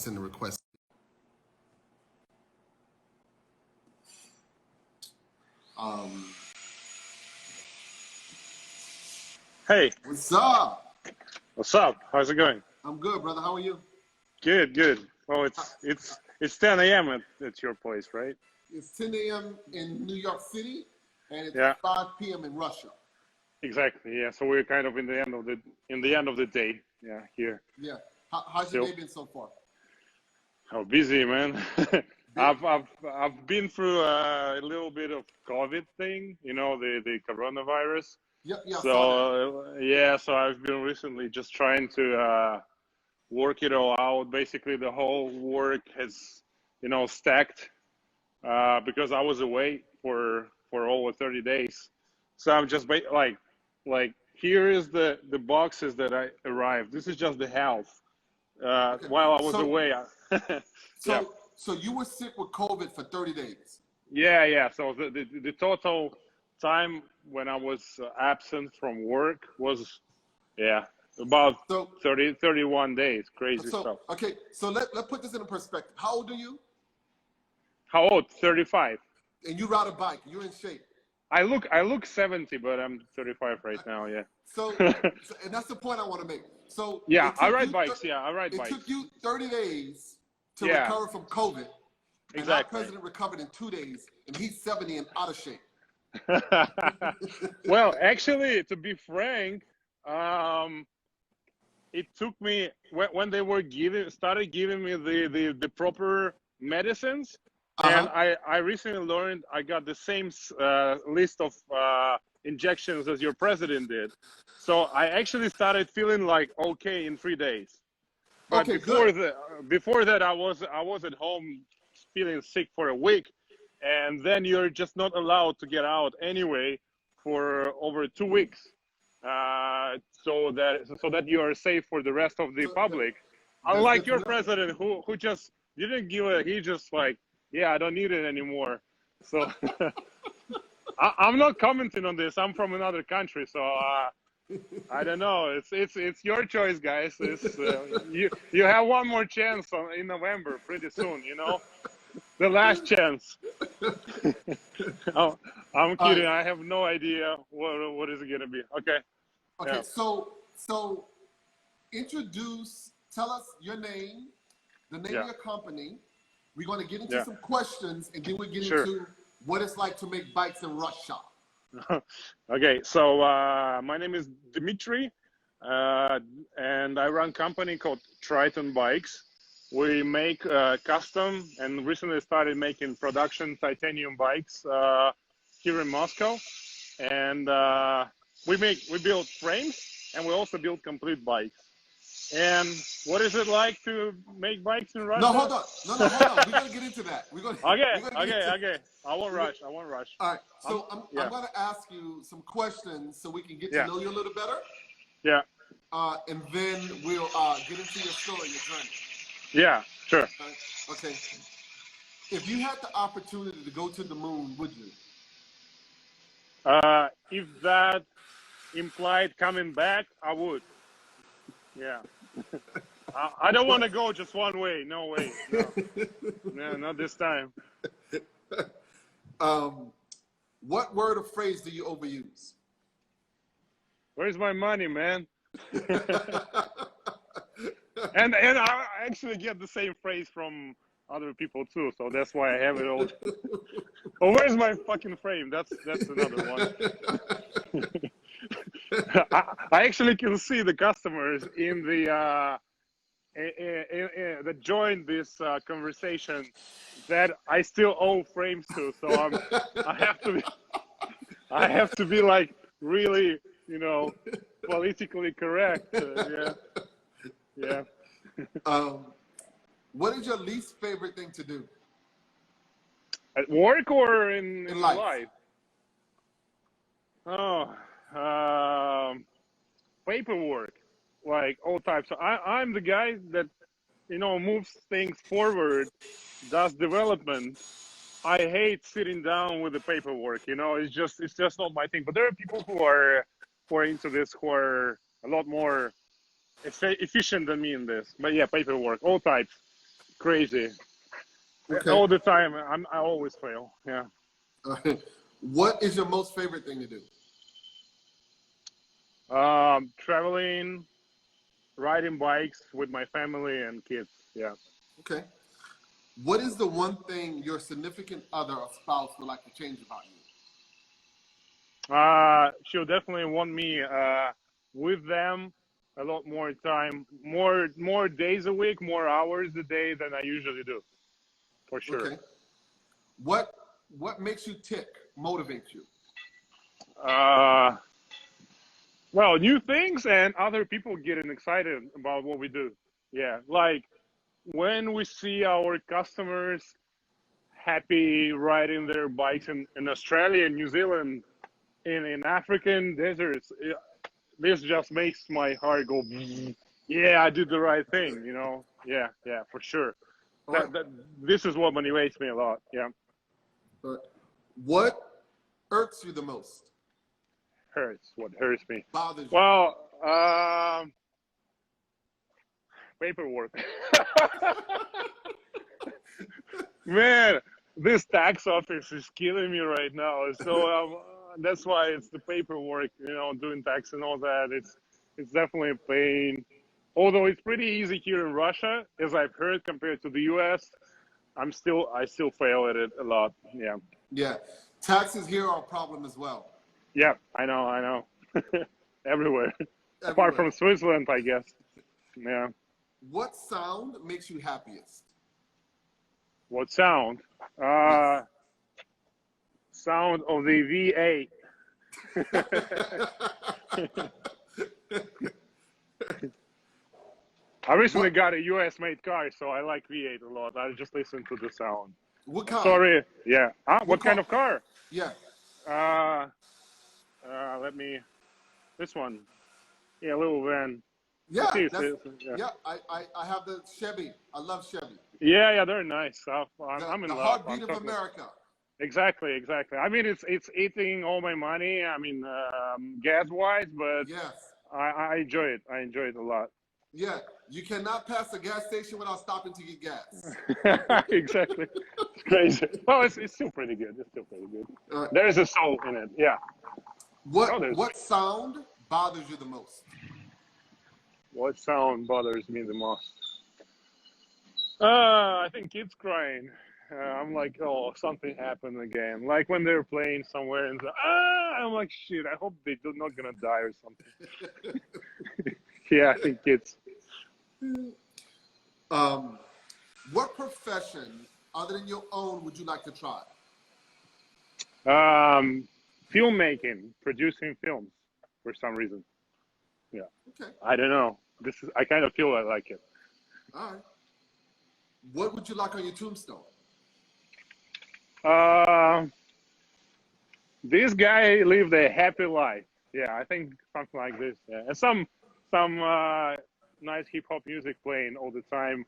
send a request. Hey, What's up? what's up? How's it going? I'm good, brother. How are you? Good, good. Oh, it's 10 a.m. at your place, right? It's 10 a.m. in New York City, and it's Yeah, 5 p.m. in Russia. exactly. Yeah, so we're kind of in the end of the day. Yeah, here Yeah. How's your still. day been so far? How busy, man. Big. I've been through a little bit of COVID thing, the coronavirus. Yep, yeah, I saw that. So yeah, so I've been recently just trying to work it all out. Basically, the whole work has, stacked because I was away for over 30 days. So I'm just like here is the boxes that I arrived. This is just the house. Okay. While I was So, away, yeah, so you were sick with COVID for 30 days. yeah. So the total time when I was absent from work was, yeah, about So, 31 days. Crazy so stuff. okay. So let's put this in perspective. How old are you? How old? 35. And you ride a bike. You're in shape. I look 70, but I'm 35 right now. Yeah. So, and that's the point I want to make. So Yeah, it I took ride you bikes. Yeah, I ride it bikes. took you 30 days to Yeah, recover from COVID, and our exactly. president recovered in 2 days, and he's 70 and out of shape. Well, actually, to be frank, um, it took me when they were started giving me the proper medicines, and Uh-huh. I recently learned I got the same list of injections as your president did. So I actually started feeling like okay in 3 days. But Okay, good. before that, I was at home feeling sick for a week, and then you're just not allowed to get out anyway for over 2 weeks, so that you are safe for the rest of the So public. that's Unlike good to your know. president, who just didn't give a, he just like, yeah, I don't need it anymore. So I'm not commenting on this. I'm from another country, so. I don't know. It's your choice, guys. You have one more chance in November, pretty soon. The last chance. Oh, I'm All kidding. right. I have no idea what is it gonna be. Okay. Okay. Yeah. So tell us your name, the name of Yeah. your company. We're going to get into Yeah. some questions, and then we get Sure. into what it's like to make bikes in Russia. Okay. So my name is Dmitry, and I run a company called Triton Bikes. We make custom and recently started making production titanium bikes here in Moscow. And we build frames, and we also build complete bikes. And what is it like to make bikes in No, Russia? hold on. No, hold on. We're going to get into that. Okay, We're going to get okay, into. okay. I won't We're gonna, rush. I won't rush. all right. So I'm Yeah, going to ask you some questions so we can get to yeah, know you a little better, yeah, and then we'll get into your story, your journey. yeah. Sure. Okay. If you had the opportunity to go to the moon, would you? If that implied coming back, I would. Yeah. I don't want to go just one way. No way. No. No, not this time. um, what word or phrase do you overuse? Where's my money, man? And I actually get the same phrase from other people too, so that's why I have it all. Oh, where's my fucking frame? That's another one. I actually can see the customers in the that joined this conversation that I still owe frames to. So I have to be, I have to be like really, politically correct. Yeah, yeah. um, what is your least favorite thing to do At work or in in in life? life? Oh, paperwork, like all types. So I'm the guy that moves things forward, does development. I hate sitting down with the paperwork. It's just not my thing. But there are people who are into this, who are a lot more efficient than me in this. But yeah, paperwork, all types. crazy. Okay. All the time. I always fail. Yeah. What is your most favorite thing to do? Traveling, riding bikes with my family and kids. Yeah. Okay. What is the one thing your significant other or spouse would like to change about you? She'll definitely want me with them a lot more time, more days a week, more hours a day than I usually do, for sure. Okay. What makes you tick, motivates you? Uh, well, new things and other people getting excited about what we do. Yeah, like when we see our customers happy riding their bikes in Australia and New Zealand, in African deserts, this just makes my heart go, yeah, I did the right thing, you know? Yeah, yeah, for sure. All right. This is what motivates me a lot. Yeah. What irks you the most? Hurts. What hurts me? Bothers you? Well, paperwork. Man, this tax office is killing me right now. So that's why it's the paperwork, you know, doing tax and all that. It's definitely a pain. Although it's pretty easy here in Russia, as I've heard, compared to the U.S. I still fail at it a lot. Yeah. Yeah. Taxes here are a problem as well. Yeah, I know. Everywhere. Apart Everywhere. from Switzerland, I guess. Yeah. What sound makes you happiest? What sound? Yes. Sound of the V8. I recently got a US made car, so I like V8 a lot. I just listen to the sound. What kind? Sorry. Yeah. What kind of car? Yeah. This one. Yeah, little van. Yeah. Yeah. I have the Chevy. I love Chevy. Yeah, they're nice. I'm in the love. heartbeat of America. Exactly. I mean, it's eating all my money. I mean, gas wise, but Yes. I enjoy it. I enjoy it a lot. Yeah. You cannot pass a gas station without stopping to get gas. Exactly. It's crazy. Well, it's still pretty good. It's still pretty good. There is a soul in it. Yeah. What sound bothers you the most? What sound bothers me the most? I think kids crying. I'm like, oh, something happened again. Like when they're playing somewhere and I'm like, shit, I hope they're not gonna die or something. Yeah, I think kids. What profession other than your own would you like to try? Filmmaking, producing films for some reason. Yeah. Okay. I don't know. I kind of feel I like it. All right. What would you like on your tombstone? This guy lived a happy life. Yeah, I think something like this. Yeah. And some nice hip hop music playing all the time,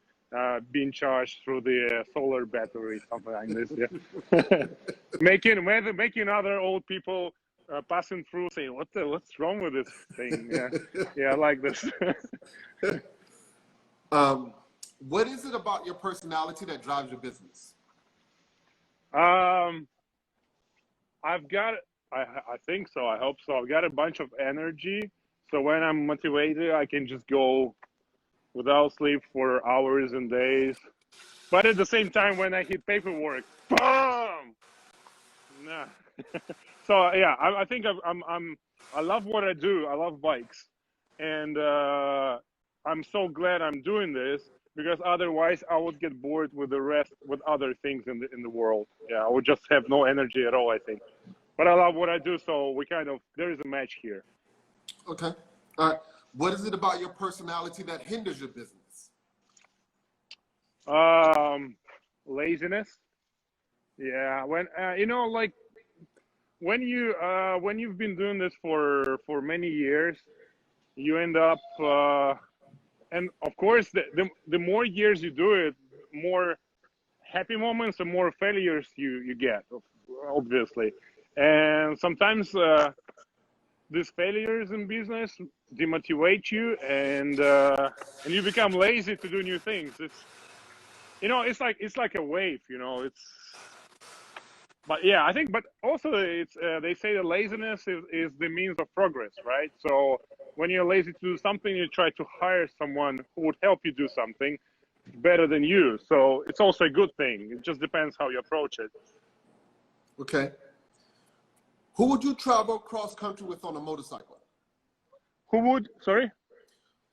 being charged through the solar battery, something like this. Yeah. making other old people passing through saying, what's wrong with this thing? Yeah, yeah, I like this. What is it about your personality that drives your business? I think so. I hope so. I've got a bunch of energy. So when I'm motivated, I can just go without sleep for hours and days. But at the same time, when I hit paperwork, boom! Nah. So yeah, I think I love what I do. I love bikes, and I'm so glad I'm doing this because otherwise I would get bored with with other things in the world. Yeah, I would just have no energy at all, I think. But I love what I do, so there is a match here. Okay. What is it about your personality that hinders your business? Laziness. Yeah, when like when you've been doing this for many years, you end up and of course the more years you do it, more happy moments and more failures you get, obviously. And sometimes these failures in business demotivate you, and you become lazy to do new things. it's like a wave, but yeah, I think, but also it's they say that laziness is the means of progress, right? So when you're lazy to do something, you try to hire someone who would help you do something better than you. So it's also a good thing. It just depends how you approach it. Okay. Who would you travel cross country with on a motorcycle? Who would, sorry?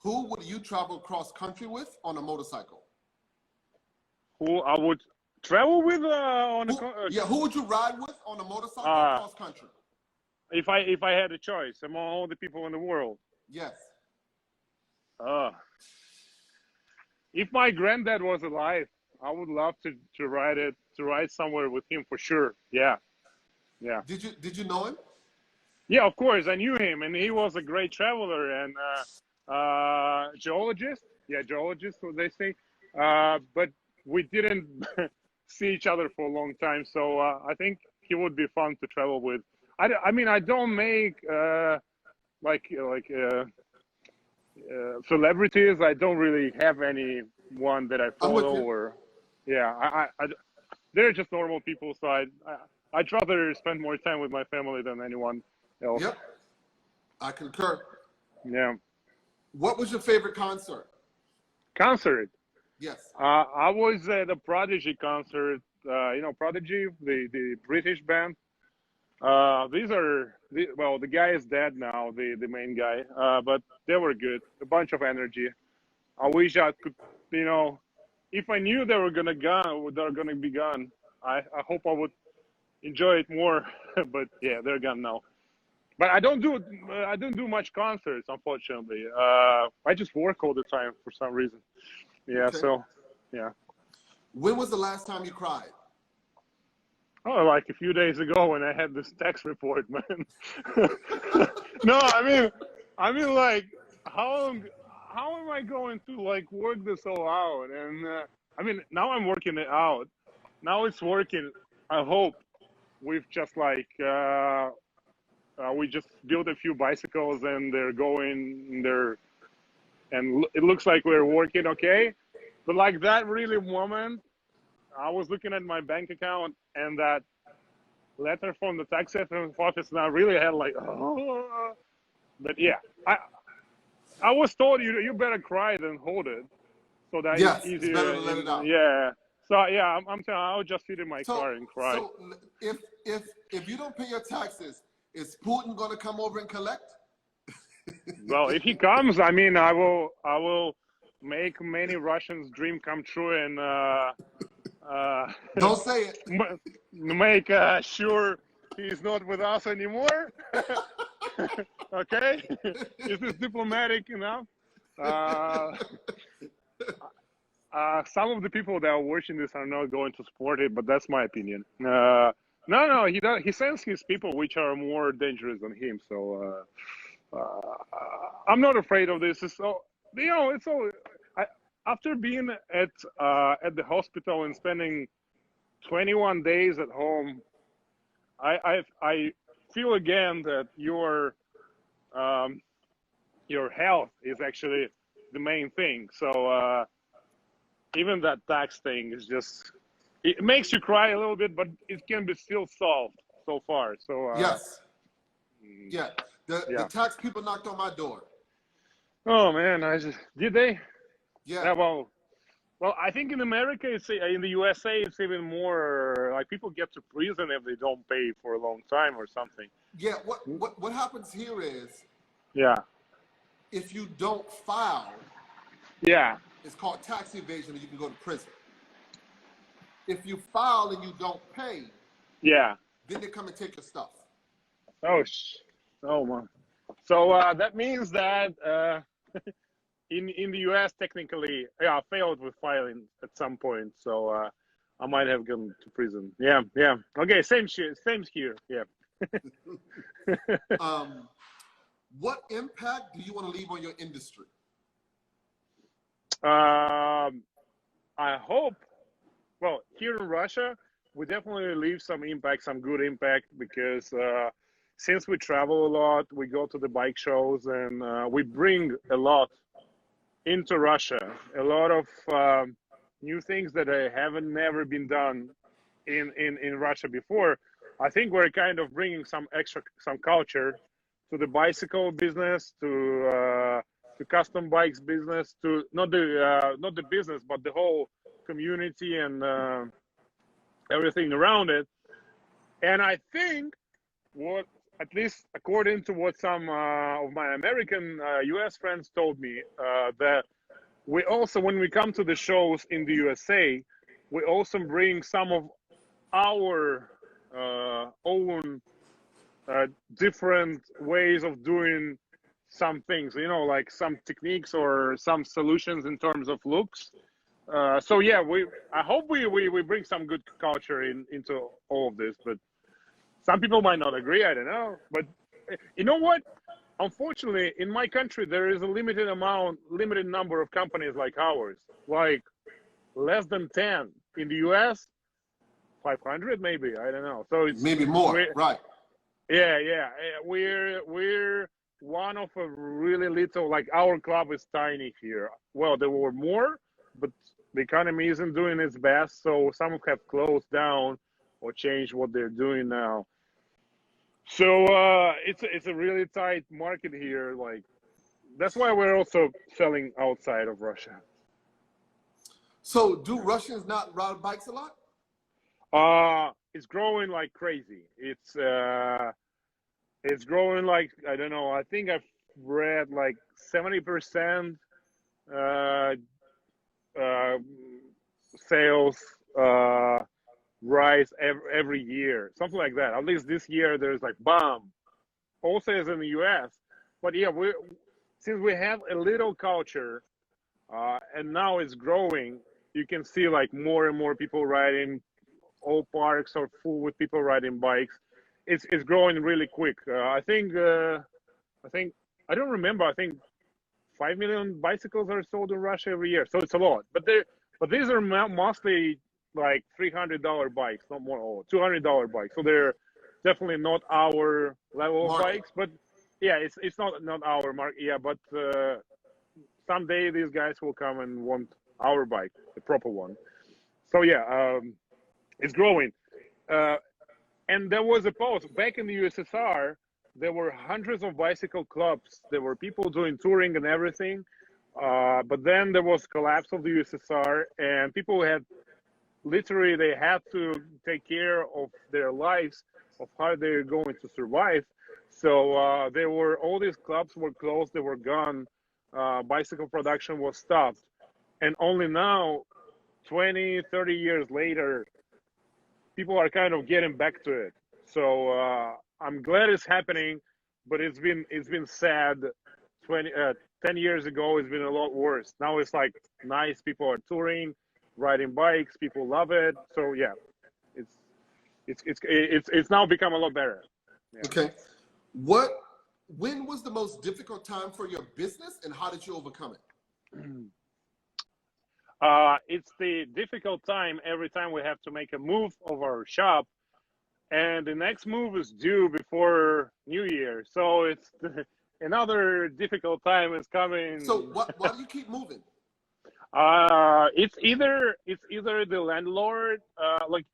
Who would you travel cross country with on a motorcycle? Who I would travel with on a, who would you ride with on a motorcycle uh, cross country? if I had a choice among all the people in the world. Yes. Uh, if my granddad was alive, I would love to ride somewhere with him for sure. Yeah. Yeah. Did you know him? Yeah, of course, I knew him, and he was a great traveler and geologist. Yeah, geologist, what they say. But we didn't see each other for a long time, so I think he would be fun to travel with. I mean, I don't make like celebrities. I don't really have anyone that I I'm with follow, you. or yeah, they're just normal people. So I'd rather spend more time with my family than anyone else. Yep. I concur. Yeah. What was your favorite concert? Concert. Yes. I was at a Prodigy concert. Prodigy, the British band. Well, the guy is dead now, the main guy. But they were good. A bunch of energy. I wish I could, if I knew they're gonna be gone. I hope I would enjoy it more. But yeah, they're gone now. But I don't do much concerts, unfortunately. I just work all the time for some reason. Yeah, Okay. so yeah. When was the last time you cried? Oh, like a few days ago when I had this tax report, man. No, I mean, like, how am I going to like work this all out? And I mean, now I'm working it out. Now it's working. I hope we've just like we just built a few bicycles and they're going there, and it looks like we're working okay. But like that really moment, I was looking at my bank account and that letter from the tax office, and I really had like, oh. But yeah, I was told you better cry than hold it, so that it's Yes, it's better easier. to let it out. Yeah, so yeah, I'm telling you, I'll just sit in my So, car and cry. so if you don't pay your taxes, is Putin going to come over and collect? Well, if he comes, I mean, I will make many Russians' dream come true and Don't say it. make sure he's not with us anymore. Okay, is this diplomatic enough? Some of the people that are watching this are not going to support it, but that's my opinion. No, he does. He sends his people, which are more dangerous than him. So I'm not afraid of this. It's so it's all. After being at the hospital and spending 21 days at home, I feel again that your health is actually the main thing. So even that tax thing is just, it makes you cry a little bit, but it can be still solved so far. So Yes. Yeah. The yeah. tax people knocked on my door. Oh man, did they? Yeah. Yeah. Well, I think in America, in the USA, it's even more like people get to prison if they don't pay for a long time or something. Yeah. What happens here is Yeah. if you don't file, Yeah. it's called tax evasion, and you can go to prison. If you file and you don't pay, Yeah. then they come and take your stuff. Oh man. So that means that in the US, technically, yeah, I failed with filing at some point. So I might have gone to prison. Yeah. Okay, same shit. Same here. Yeah. What impact do you want to leave on your industry? I hope. Well, here in Russia, we definitely leave some impact, some good impact, because since we travel a lot, we go to the bike shows, and we bring a lot into Russia. A lot of new things that haven't never been done in Russia before. I think we're kind of bringing some culture to the bicycle business, to custom bikes business, to not the business, but the whole community and everything around it. And I think what, at least according to what some of my American US friends told me, that we also, when we come to the shows in the USA, we also bring some of our own different ways of doing some things, you know, like some techniques or some solutions in terms of looks. So yeah, I hope we bring some good culture into all of this, but some people might not agree. I don't know, but you know what? Unfortunately, in my country, there is a limited number of companies like ours, like less than 10. In the US, 500 maybe. I don't know. So it's maybe more, right? Yeah. We're one of a really little, like our club is tiny here. Well, there were more, but the economy isn't doing its best, so some have closed down or changed what they're doing now. So it's a really tight market here. Like that's why we're also selling outside of Russia. So do Russians not ride bikes a lot? It's growing like crazy. It's growing like, I don't know. I think I've read like 70% sales rise every year, something like that. At least this year, there's like bomb. Also, as in the US, but yeah, since we have a little culture, and now it's growing. You can see like more and more people riding. All parks are full with people riding bikes. It's growing really quick. I think I don't remember. I think 5 million bicycles are sold in Russia every year, so it's a lot. But these are mostly like $300 bikes, not more, or $200 bikes. So they're definitely not our level of bikes. But yeah, it's not our mark. Yeah, but someday these guys will come and want our bike, the proper one. So yeah, it's growing. And there was a pause back in the USSR. There were hundreds of bicycle clubs. There were people doing touring and everything. But then there was collapse of the USSR, and people had literally, they had to take care of their lives, of how they're going to survive. So there were, all these clubs were closed. They were gone. Bicycle production was stopped. And only now, 20, 30 years later, people are kind of getting back to it. So I'm glad it's happening, but it's been sad. 10 years ago, it's been a lot worse. Now it's like nice. People are touring, riding bikes. People love it. So yeah, it's now become a lot better. Yeah. Okay. When was the most difficult time for your business, and how did you overcome it? It's the difficult time every time we have to make a move of our shop, and the next move is due before New Year. So it's another difficult time is coming. So why do you keep moving? It's either the landlord, like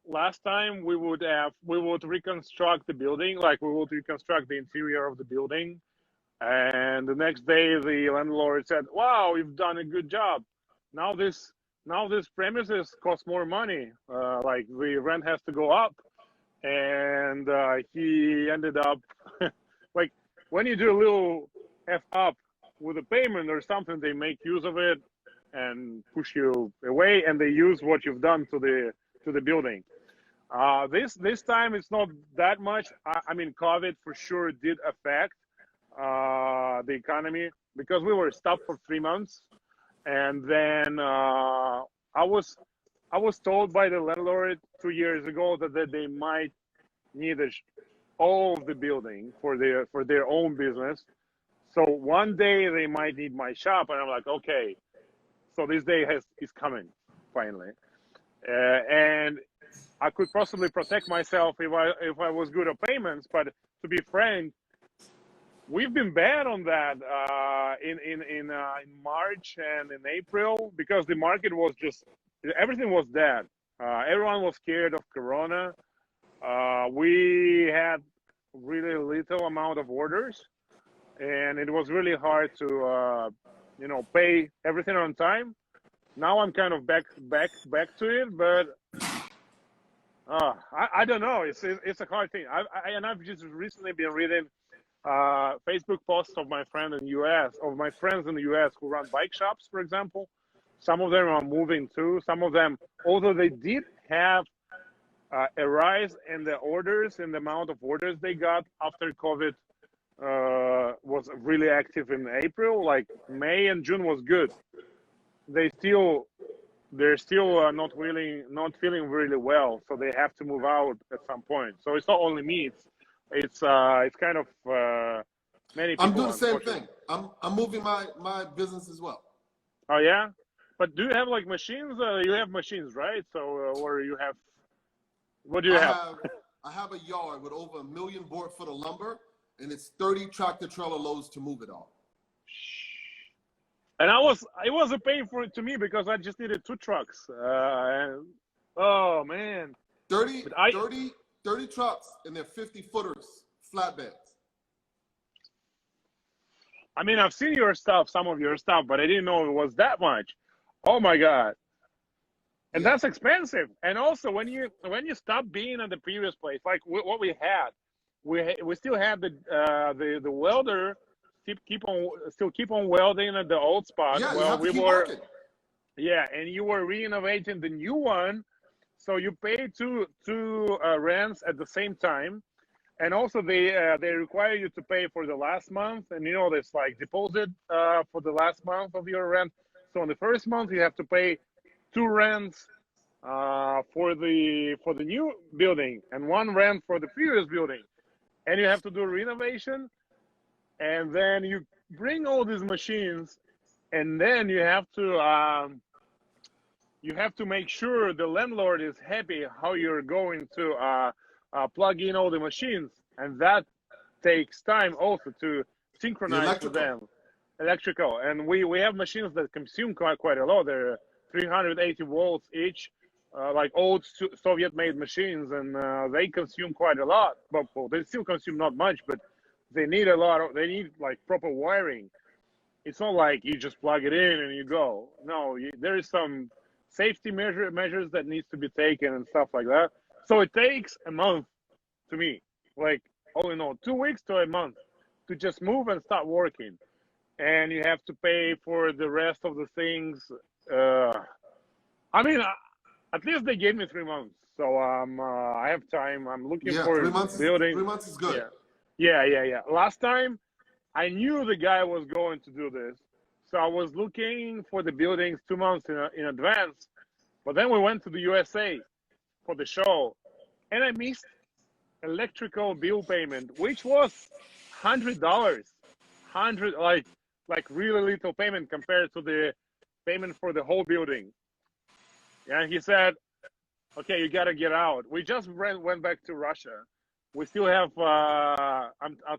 last time we would reconstruct the building, like we would reconstruct the interior of the building, and the next day the landlord said, "Wow, you've done a good job. Now this premises cost more money. Like the rent has to go up," and he ended up like when you do a little f up with a payment or something, they make use of it and push you away, and they use what you've done to the building. This time it's not that much. I mean, COVID for sure did affect the economy because we were stopped for 3 months. And then I was told by the landlord 2 years ago that they might need all of the building for their own business. So one day they might need my shop, and I'm like, okay. So this day is coming finally, and I could possibly protect myself if I was good at payments. But to be frank, we've been bad on that in March and in April, because the market was just, everything was dead. Everyone was scared of Corona. We had really little amount of orders, and it was really hard to pay everything on time. Now I'm kind of back to it, but I don't know. It's a hard thing. I've just recently been reading Facebook posts of my friend in the U.S. of my friends in the U.S. who run bike shops, for example. Some of them are moving too. Some of them, although they did have a rise in the orders, in the amount of orders they got after COVID was really active in April. Like May and June was good. They're still not feeling really well, so they have to move out at some point. So it's not only me. It's kind of many people. I'm doing the same thing. I'm moving my business as well. Oh yeah, but do you have like machines? You have machines, right? So or you have, what do you have? I have a yard with over 1 million board foot of lumber, and it's 30 tractor trailer loads to move it all. And it was a pain to me because I just needed 2 trucks. Oh man, 30 trucks, and they're 50 footers, flatbeds. I mean, I've seen your stuff, some of your stuff, but I didn't know it was that much. Oh my God. And that's expensive. And also when you stop being at the previous place, like what we had, we still had the welder keep on welding at the old spot. Yeah, well, you have to keep working. Yeah, and you were renovating the new one, so you pay two rents at the same time, and also they require you to pay for the last month, and there's like deposit for the last month of your rent. So in the first month you have to pay 2 rents for the new building and 1 rent for the previous building, and you have to do a renovation, and then you bring all these machines, and then you have to make sure the landlord is happy how you're going to plug in all the machines, and that takes time also to synchronize with them. Electrical, and we have machines that consume quite a lot. They're 380 volts each, like old Soviet-made machines, and they consume quite a lot. But well, they still consume not much, but they need they need like proper wiring. It's not like you just plug it in and you go. No, there is some safety measures that needs to be taken and stuff like that. So it takes a month to me, like all in all, 2 weeks to a month to just move and start working. And you have to pay for the rest of the things. I mean, at least they gave me 3 months, so I have time. I'm looking for 3 months. Building. 3 months is good. Yeah. Last time, I knew the guy was going to do this, so I was looking for the buildings 2 months in advance. But then we went to the USA for the show, and I missed electrical bill payment, which was $100. Like really little payment compared to the payment for the whole building. And he said, okay, you got to get out. We just went back to Russia. We still have, I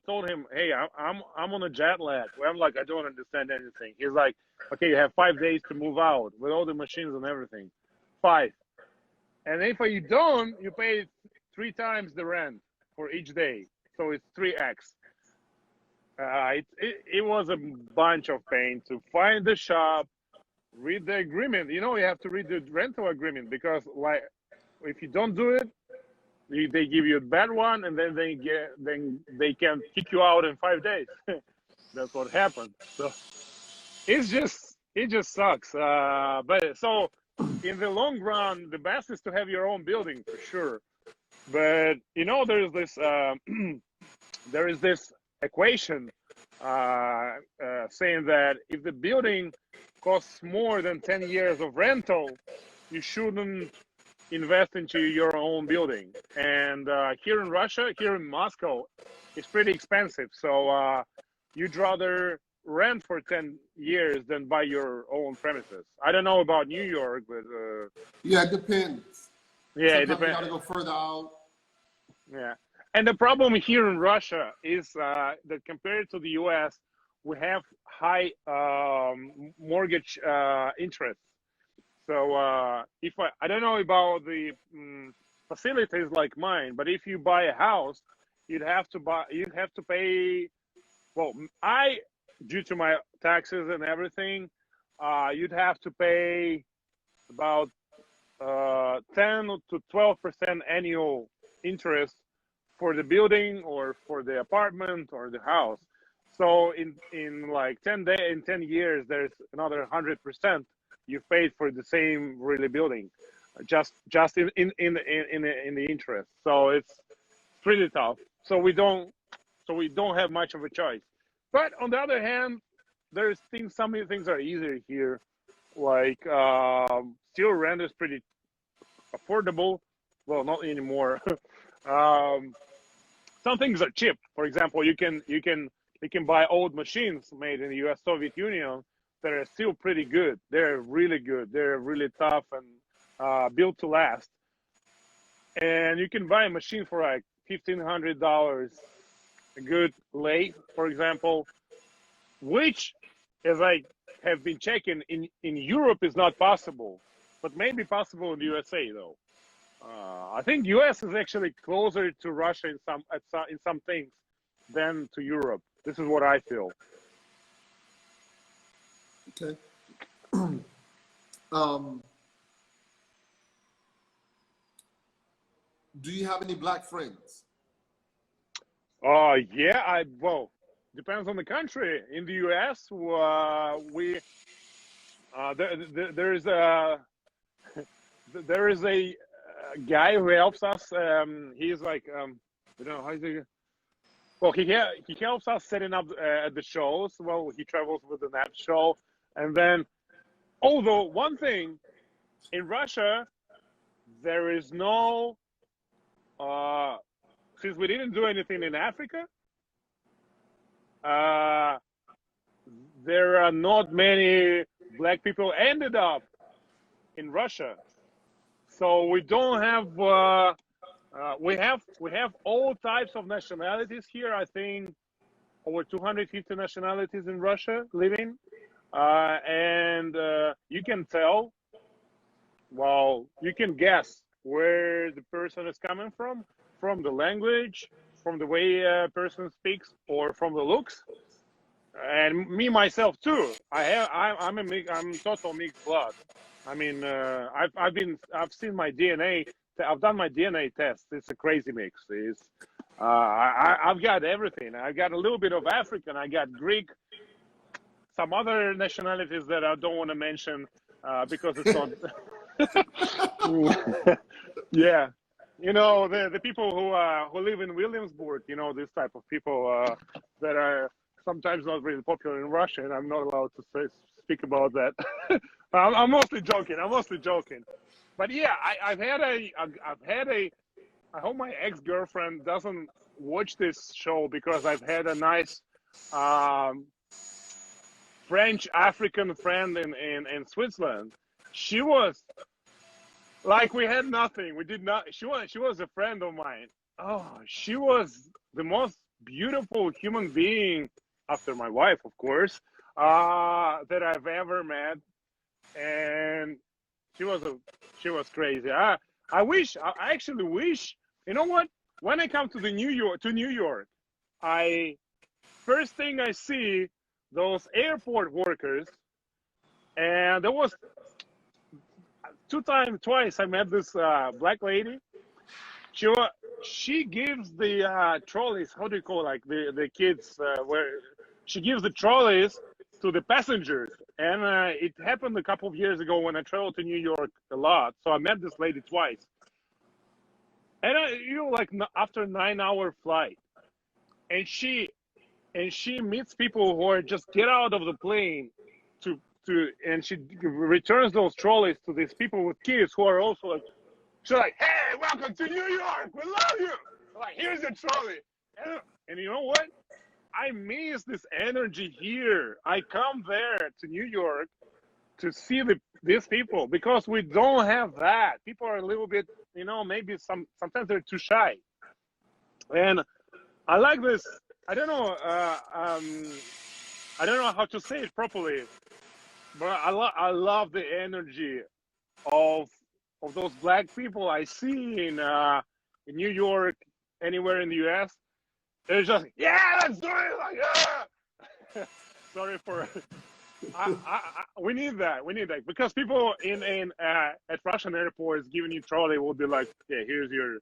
told him, hey, I'm on a jet lag. I'm like, I don't understand anything. He's like, okay, you have 5 days to move out with all the machines and everything. 5. And if you don't, you pay 3 times the rent for each day. So it's 3x. It was a bunch of pain to find the shop, read the agreement. You have to read the rental agreement, because like if you don't do it, they give you a bad one, and then they can kick you out in 5 days. That's what happened. So it just sucks. But so in the long run, the best is to have your own building for sure. But there is this equation saying that if the building costs more than 10 years of rental, you shouldn't invest into your own building. And here in Russia, here in Moscow, it's pretty expensive. So you'd rather rent for 10 years than buy your own premises. I don't know about New York, but yeah, it depends. Yeah, Sometimes it depends. You gotta go further out. Yeah, And the problem here in Russia is that compared to the US, we have high mortgage interest. So if I don't know about the facilities like mine, but if you buy a house, you'd have to pay. Well, due to my taxes and everything, you'd have to pay about 10 to 12% annual interest for the building or for the apartment or the house. So in like 10 years, there's another 100% you paid for the same really building, just in the interest. So it's pretty tough. So we don't have much of a choice. But on the other hand, some of the things are easier here, like still rent is pretty affordable. Well, not anymore. Some things are cheap. For example, you can buy old machines made in the U.S. Soviet Union that are still pretty good. They're really good. They're really tough and built to last. And you can buy a machine for like $1,500, a good lathe, for example, which, as I have been checking, in Europe is not possible, but maybe possible in the USA though. I think US is actually closer to Russia in some things than to Europe. This is what I feel. Okay. Do you have any black friends? Yeah, well, depends on the country. In the US, there is a guy who helps us. He's like, I don't know how he. Well, he helps us setting up the shows. Well, he travels with the NAP show, and then, although one thing, in Russia, there is no. Since we didn't do anything in Africa, there are not many black people ended up in Russia. So we don't have. We have all types of nationalities here. I think over 250 nationalities in Russia living, and you can tell. Well, you can guess where the person is coming from the language, from the way a person speaks, or from the looks. And me myself too. I'm total mixed blood. I mean, I've seen my DNA. I've done my DNA test. It's a crazy mix. I've got everything. I got a little bit of African. I got Greek. Some other nationalities that I don't want to mention because it's not. Yeah, you know the people who live in Williamsburg. You know, this type of people that are sometimes not really popular in Russia, and I'm not allowed to speak about that. I'm mostly joking. But yeah, I've had a. I hope my ex-girlfriend doesn't watch this show because I've had a nice French African friend in Switzerland. She was like we had nothing. We did not. She was a friend of mine. Oh, she was the most beautiful human being after my wife, of course, that I've ever met, and she was crazy. I actually wish. You know what? When I come to New York, first thing I see those airport workers, and there was twice I met this black lady. She gives the trolleys. How do you call it? Like the kids where she gives the trolleys to the passengers, and it happened a couple of years ago when I traveled to New York a lot. So I met this lady twice, and like after a 9-hour flight, and she meets people who are just get out of the plane and she returns those trolleys to these people with kids who are also like, she's like, hey, welcome to New York, we love you. Like, here's your trolley. And you know what? I miss this energy here. I come there to New York to see these people because we don't have that. People are a little bit, maybe sometimes they're too shy. And I like this. I don't know. I don't know how to say it properly, but I love the energy of those black people I see in New York, anywhere in the U.S. They're just yeah, let's do it. Like sorry for. We need that. We need that because people in at Russian airports giving you trolley will be like, yeah, here's your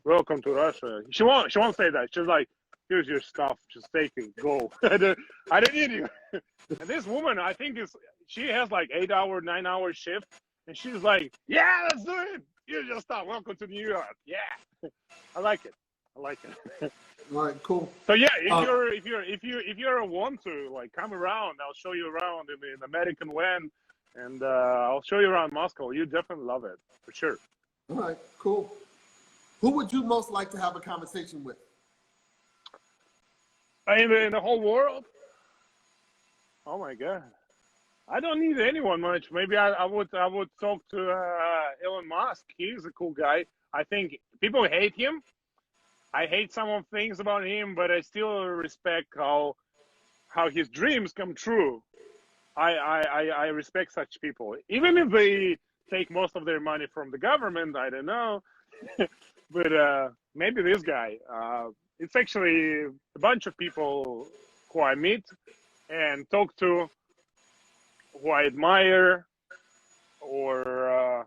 welcome to Russia. She won't say that. She's like, here's your stuff. Just take it, go. I don't need you. And this woman, I think she has like 8-hour, 9-hour shift, and she's like, yeah, let's do it. Here's your stuff. Welcome to New York. Yeah, I like it. I like it. All right, cool. So yeah, if you're want to like come around, I'll show you around in the American van, and I'll show you around Moscow. You definitely love it for sure. All right, cool. Who would you most like to have a conversation with? In the whole world? Oh my God, I don't need anyone much. Maybe I would talk to Elon Musk. He's a cool guy. I think people hate him. I hate some of things about him, but I still respect how his dreams come true. I respect such people, even if they take most of their money from the government. I don't know, but maybe this guy. It's actually a bunch of people who I meet and talk to, who I admire, or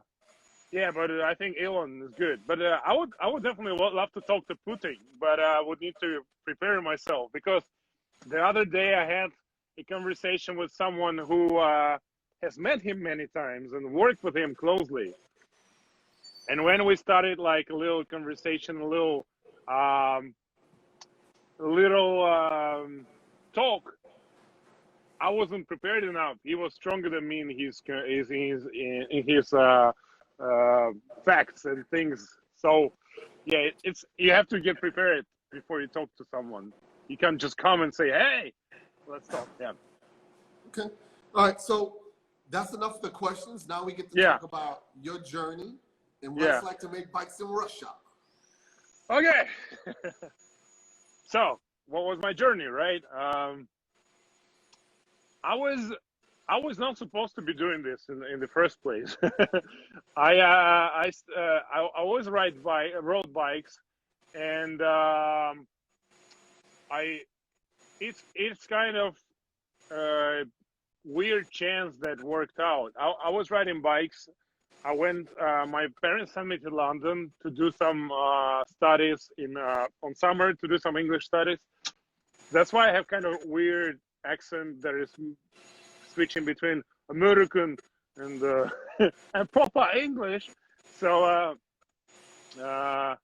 yeah. But I think Elon is good. But I would definitely love to talk to Putin, but I would need to prepare myself because the other day I had a conversation with someone who has met him many times and worked with him closely. And when we started like a little conversation, a little talk, I wasn't prepared enough. He was stronger than me in his facts and things. So yeah, it's you have to get prepared before you talk to someone. You can't just come and say, "Hey, let's talk." Yeah. Okay. All right. So that's enough of the questions. Now we get to talk about your journey and what it's like to make bikes in Russia. Okay. So, what was my journey, right? I was not supposed to be doing this in the first place. I always rode bikes, and it's kind of weird chance that worked out. I was riding bikes. I went. My parents sent me to London to do some studies on summer to do some English studies. That's why I have kind of weird accent that is switching between American and and proper English. So I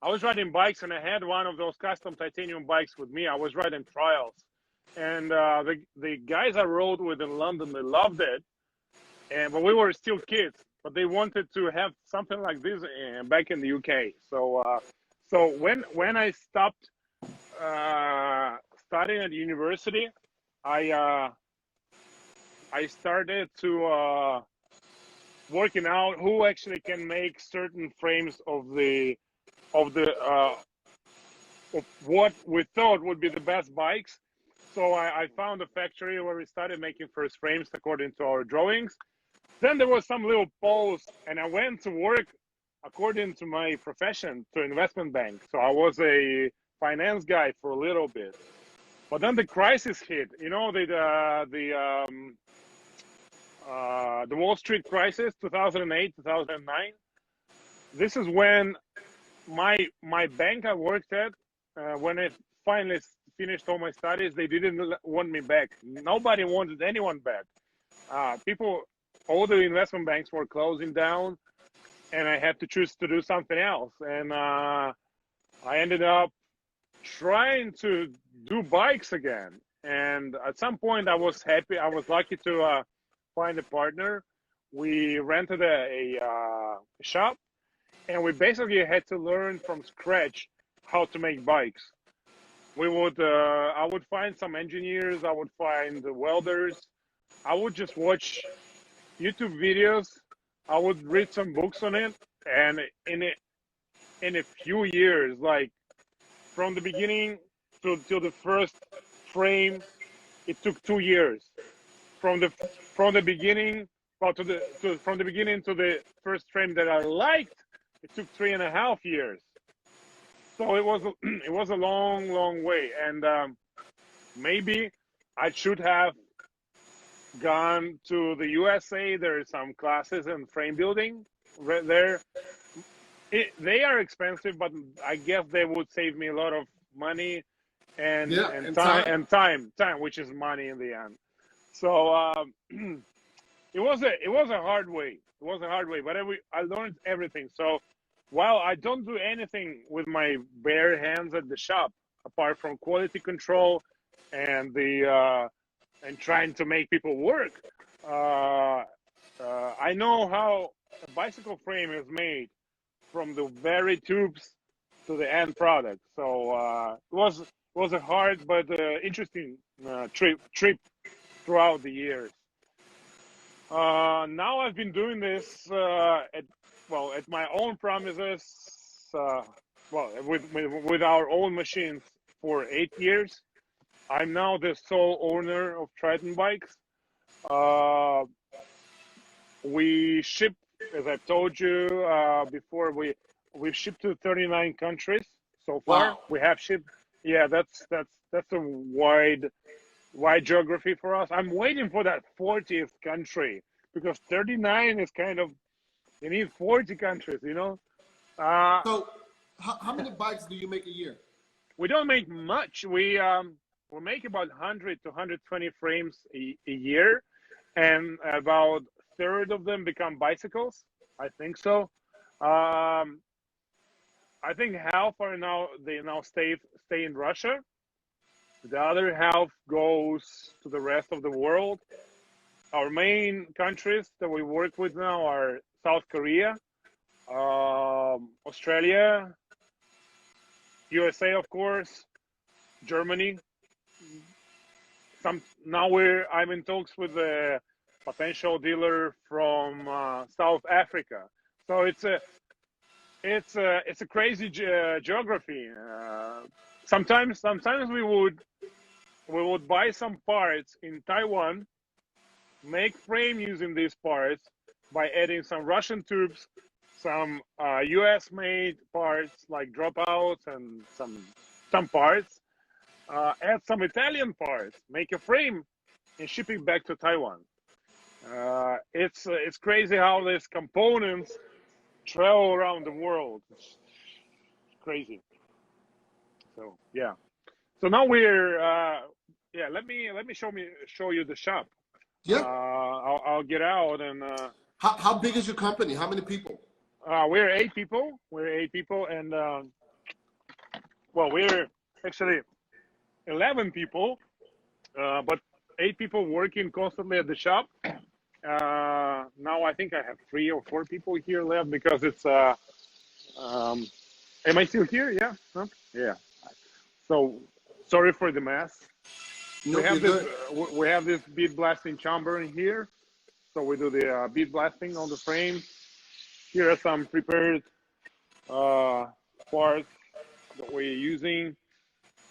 was riding bikes, and I had one of those custom titanium bikes with me. I was riding trials, and the guys I rode with in London, they loved it, but we were still kids. But they wanted to have something like this back in the UK. So when I stopped studying at university, I started to working out who actually can make certain frames of what we thought would be the best bikes. So I found a factory where we started making first frames according to our drawings. Then there was some little pause, and I went to work according to my profession to investment bank. So I was a finance guy for a little bit. But then the crisis hit, you know, the Wall Street crisis, 2008, 2009. This is when my bank I worked at, when I finally finished all my studies, they didn't want me back. Nobody wanted anyone back. All the investment banks were closing down, and I had to choose to do something else. And I ended up trying to do bikes again. And at some point I was happy. I was lucky to find a partner. We rented a shop, and we basically had to learn from scratch how to make bikes. I would find some engineers. I would find the welders. I would just watch YouTube videos. I would read some books on it, and in a few years, like from the beginning to the first frame, it took 2 years. From the beginning, well, from the beginning to the first frame that I liked, it took 3.5 years. So it was it was a long way, and maybe I should have gone to the USA. There are some classes in frame building right there. They are expensive, but I guess they would save me a lot of money and time, which is money in the end. So it was a hard way. It was a hard way, but I learned everything. So while I don't do anything with my bare hands at the shop, apart from quality control and the and trying to make people work, I know how a bicycle frame is made from the very tubes to the end product. So it was a hard but interesting trip throughout the years. Now I've been doing this at my own premises, with our own machines for 8 years. I'm now the sole owner of Triton Bikes. We ship, as I've told you before, we've shipped to 39 countries so far. Wow. We have shipped. Yeah, that's a wide geography for us. I'm waiting for that 40th country, because 39 is kind of, you need 40 countries, you know. So how many bikes do you make a year? We don't make much. We make about 100 to 120 frames a year, and about a third of them become bicycles. I think so. I think half are now stay in Russia. The other half goes to the rest of the world. Our main countries that we work with now are South Korea, Australia, USA, of course, Germany. I'm in talks with a potential dealer from South Africa. So it's a crazy geography. Sometimes we would buy some parts in Taiwan, make frame using these parts by adding some Russian tubes, some US made parts like dropouts, and some parts, add some Italian parts, make a frame, and ship it back to Taiwan. It's crazy how these components travel around the world. It's crazy. So yeah. So now we're let me show you the shop. Yeah. I'll get out and. How big is your company? How many people? We're 8 people. And we're actually 11 people, but 8 people working constantly at the shop. Now I think I have 3 or 4 people here left, because it's. Am I still here? Yeah. Huh? Yeah. So sorry for the mess. No, we have this bead blasting chamber in here, so we do the bead blasting on the frame. Here are some prepared parts that we're using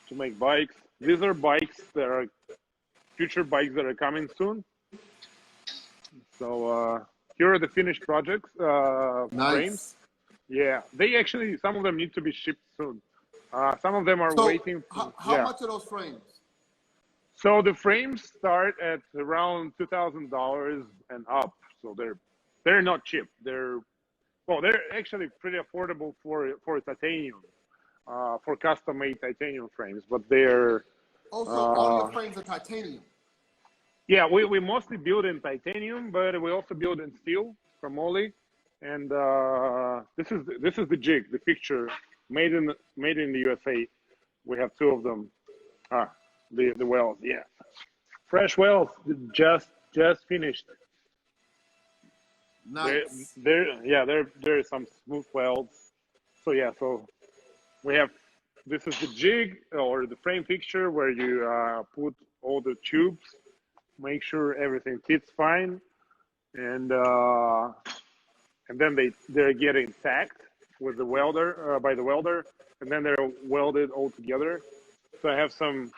to make bikes. These are bikes that are future bikes that are coming soon. So here are the finished projects. nice. Frames. Yeah, they actually, some of them need to be shipped soon. Some of them are waiting. How much are those frames? So the frames start at around $2,000 and up. So they're not cheap. They're actually pretty affordable for titanium, for custom made titanium frames. But they're also all your frames are titanium. Yeah, we mostly build in titanium, but we also build in steel from Oli. And this is the jig, the picture made in the USA. We have 2 of them. The wells, yeah, fresh wells, just finished. Nice. There's some smooth welds. So yeah, so we have, this is the jig or the frame fixture where you put all the tubes, make sure everything fits fine, and then they're getting tacked with the welder, by the welder, and then they're welded all together. So I have some.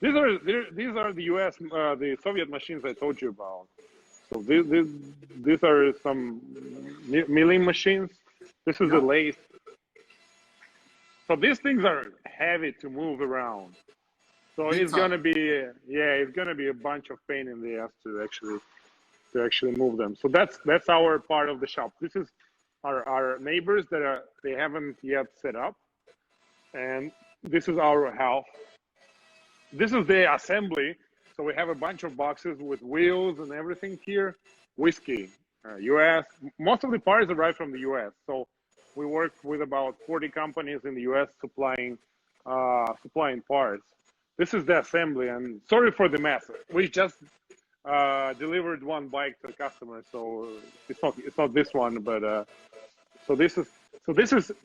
These are the U.S. The Soviet machines I told you about. So these are some milling machines. This is the lathe. So these things are heavy to move around. So it's gonna be it's gonna be a bunch of pain in the ass to actually move them. So that's our part of the shop. This is our neighbors that they haven't yet set up, and this is our house. This is the assembly. So we have a bunch of boxes with wheels and everything here. Whiskey, US. Most of the parts arrive from the US. So we work with about 40 companies in the US supplying parts. This is the assembly, and sorry for the mess. We just delivered one bike to the customer, so it's not this one, but so this is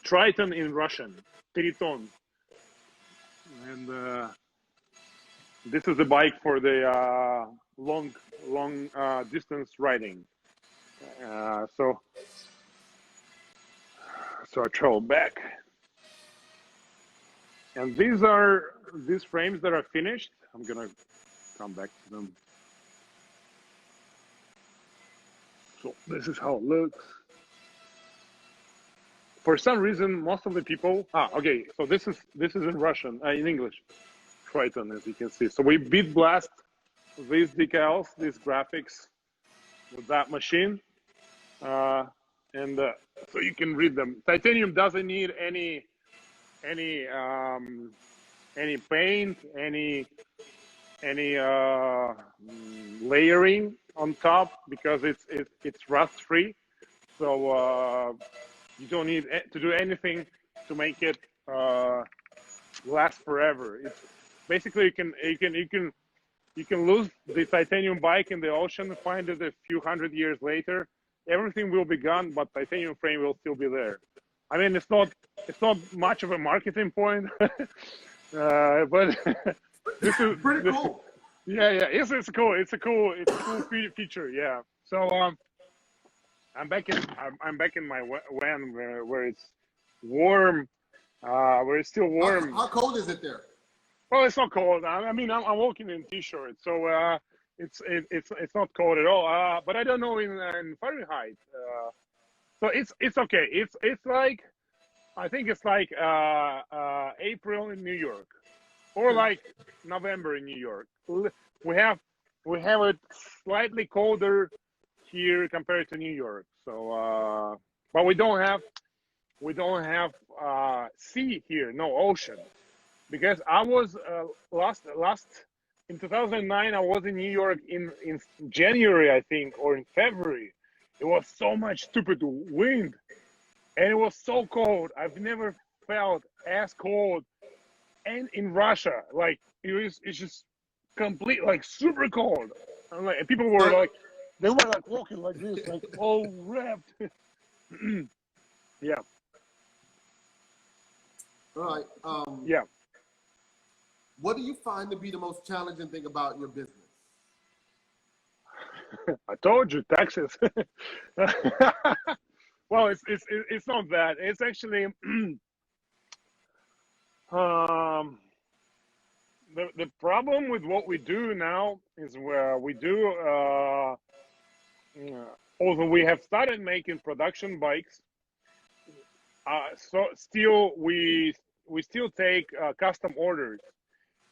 Triton in Russian, Triton, and this is the bike for the long distance riding. So I travel back, and these frames that are finished. I'm gonna come back to them. So this is how it looks. For some reason, most of the people. Okay. So this is in Russian, in English. Triton, as you can see. So we beat blast these decals, these graphics, with that machine, and so you can read them. Titanium doesn't need any paint, any layering on top, because it's rust free. So you don't need to do anything to make it last forever. It's basically you can lose the titanium bike in the ocean, find it a few hundred years later. Everything will be gone, but titanium frame will still be there. I mean, it's not much of a marketing point, but this is pretty cool. Yeah, it's cool. It's a cool feature. Yeah. So I'm back in my van where it's warm, where it's still warm. How cold is it there? Well, it's not cold. I mean, I'm walking in t-shirt, so it's not cold at all. But I don't know in Fahrenheit. So it's okay. It's like, I think it's like April in New York, or like November in New York. We have it slightly colder here compared to New York. So, but we don't have sea here, no ocean. Because I was last in 2009, I was in New York in January, I think, or in February. It was so much stupid wind, and it was so cold. I've never felt as cold. And in Russia, like it's just complete, like super cold. And like, people were like, they were like walking like this, like all wrapped. Yeah. All right. Yeah. What do you find to be the most challenging thing about your business? I told you, taxes. Well, it's not that. It's actually the problem with what we do now is where we do. Although we have started making production bikes, so still we still take custom orders.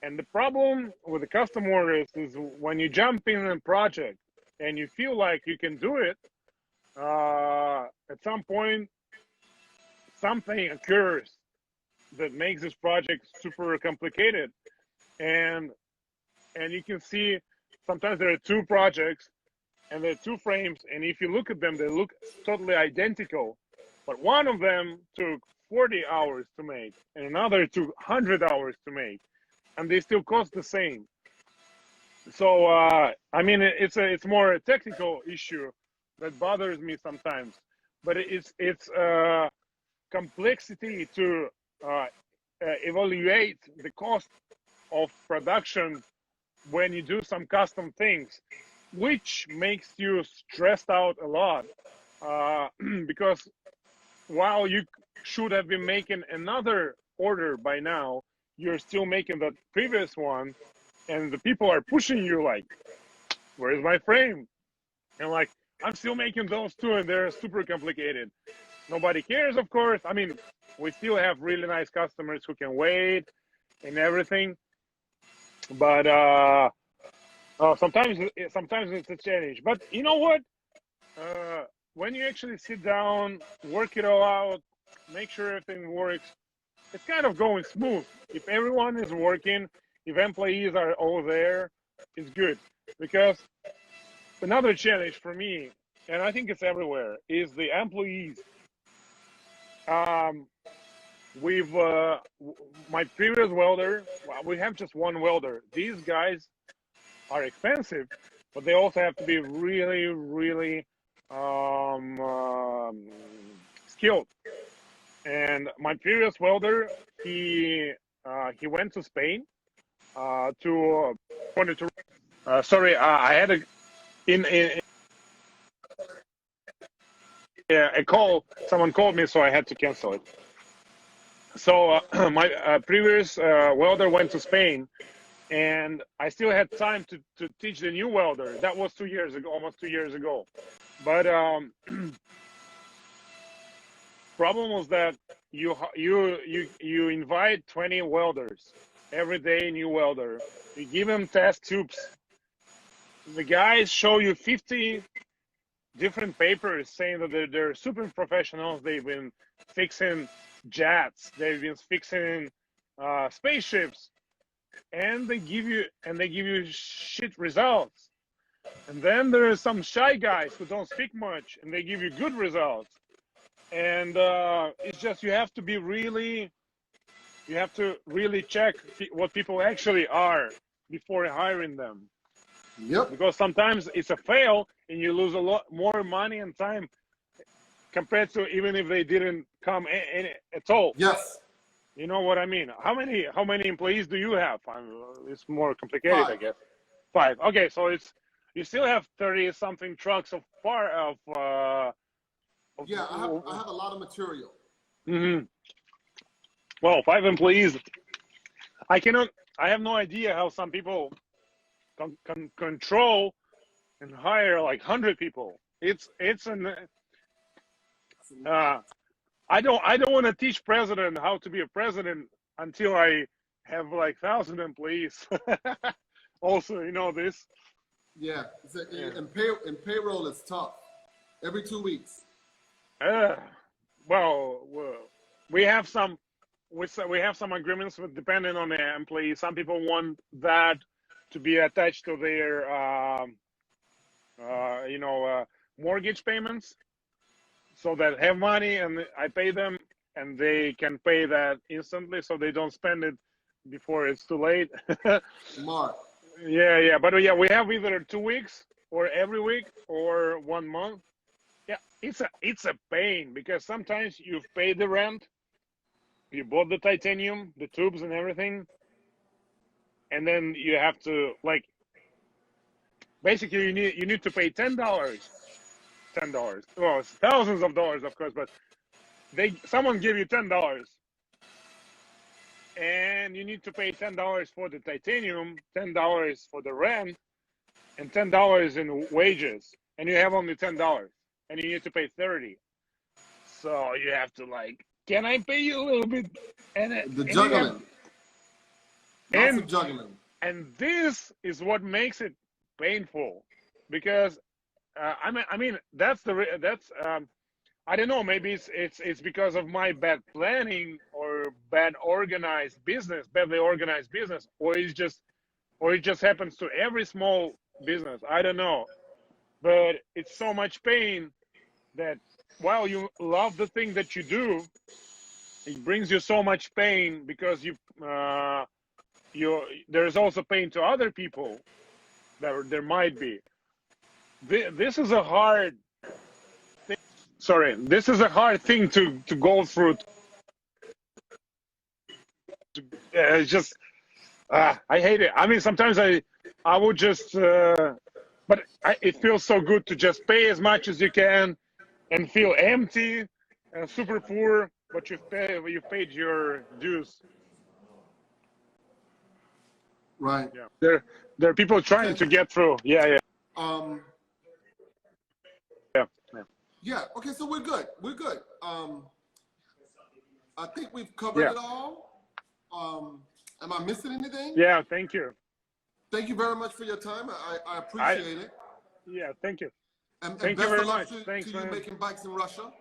And the problem with the custom orders is when you jump in a project and you feel like you can do it, at some point something occurs that makes this project super complicated. And you can see sometimes there are two projects and there are two frames, and if you look at them, they look totally identical. But one of them took 40 hours to make and another took 100 hours to make. And they still cost the same. So I mean, it's more a technical issue that bothers me sometimes, but it's complexity to evaluate the cost of production when you do some custom things, which makes you stressed out a lot, because while you should have been making another order by now, you're still making the previous one, and the people are pushing you like, where's my frame? And like, I'm still making those two, and they're super complicated. Nobody cares, of course. I mean, we still have really nice customers who can wait and everything, but sometimes it's a challenge. But you know what? When you actually sit down, work it all out, make sure everything works, it's kind of going smooth. If everyone is working, if employees are all there, it's good. Because another challenge for me, and I think it's everywhere, is the employees. We've my previous welder, well, we have just one welder. These guys are expensive, but they also have to be really, really skilled. And my previous welder, he went to Spain wanted to. Sorry, I had a call. Someone called me, so I had to cancel it. So my previous welder went to Spain, and I still had time to teach the new welder. That was 2 years ago, almost 2 years ago. But problem was that you invite 20 welders every day, new welder. You give them test tubes. The guys show you 50 different papers saying that they're super professionals. They've been fixing jets. They've been fixing spaceships, and they give you shit results. And then there are some shy guys who don't speak much, and they give you good results. And it's just you have to really check what people actually are before hiring them. Yep. Because sometimes it's a fail, and you lose a lot more money and time compared to even if they didn't come at all. Yes. You know what I mean? How many employees do you have? It's more complicated, 5. I guess. 5. Okay, so you still have 30 something trucks yeah, I have a lot of material. Mm-hmm. Well, 5 employees. I have no idea how some people can control and hire like 100 people. I don't want to teach president how to be a president until I have like 1,000 employees. Also, you know this. Yeah, and payroll is tough. Every 2 weeks. Well, we have some agreements with depending on the employee. Some people want that to be attached to their mortgage payments, so that have money and I pay them, and they can pay that instantly, so they don't spend it before it's too late. Smart. Yeah, but yeah, we have either 2 weeks or every week or 1 month. Yeah, it's a pain because sometimes you've paid the rent, you bought the titanium, the tubes and everything, and then you have to like basically you need to pay $10. Well, it's thousands of dollars, of course, but someone give you $10, and you need to pay $10 for the titanium, $10 for the rent, and $10 in wages, and you have only $10, and you need to pay 30. So you have to like, can I pay you a little bit? And the juggling. Lots of juggling. And this is what makes it painful, because I mean that's I don't know, maybe it's because of my bad planning or badly organized business, or it just happens to every small business. I don't know, but it's so much pain that while you love the thing that you do, it brings you so much pain because there's also pain to other people that there might be. This is a hard thing. Sorry, this is a hard thing to go through. Just I hate it. I mean, sometimes I would just, but it feels so good to just pay as much as you can and feel empty and super poor, but you've paid your dues. Right. Yeah. There are people trying to get through. Yeah. Yeah. Okay. So we're good. We're good. I think we've covered it all. Am I missing anything? Yeah. Thank you. Thank you very much for your time. I appreciate it. Yeah. Thank you. And thank best you very of luck much. to you making bikes in Russia.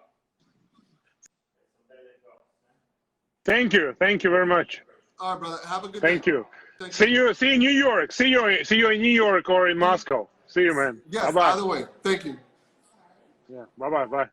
Thank you. Thank you very much. All right, brother. Have a good Thank day. you. Thank See you. you. See you in New York. See you in New York or in Moscow. See you, man. Yes. Bye-bye. Either way. Thank you. Yeah. Bye-bye. Bye.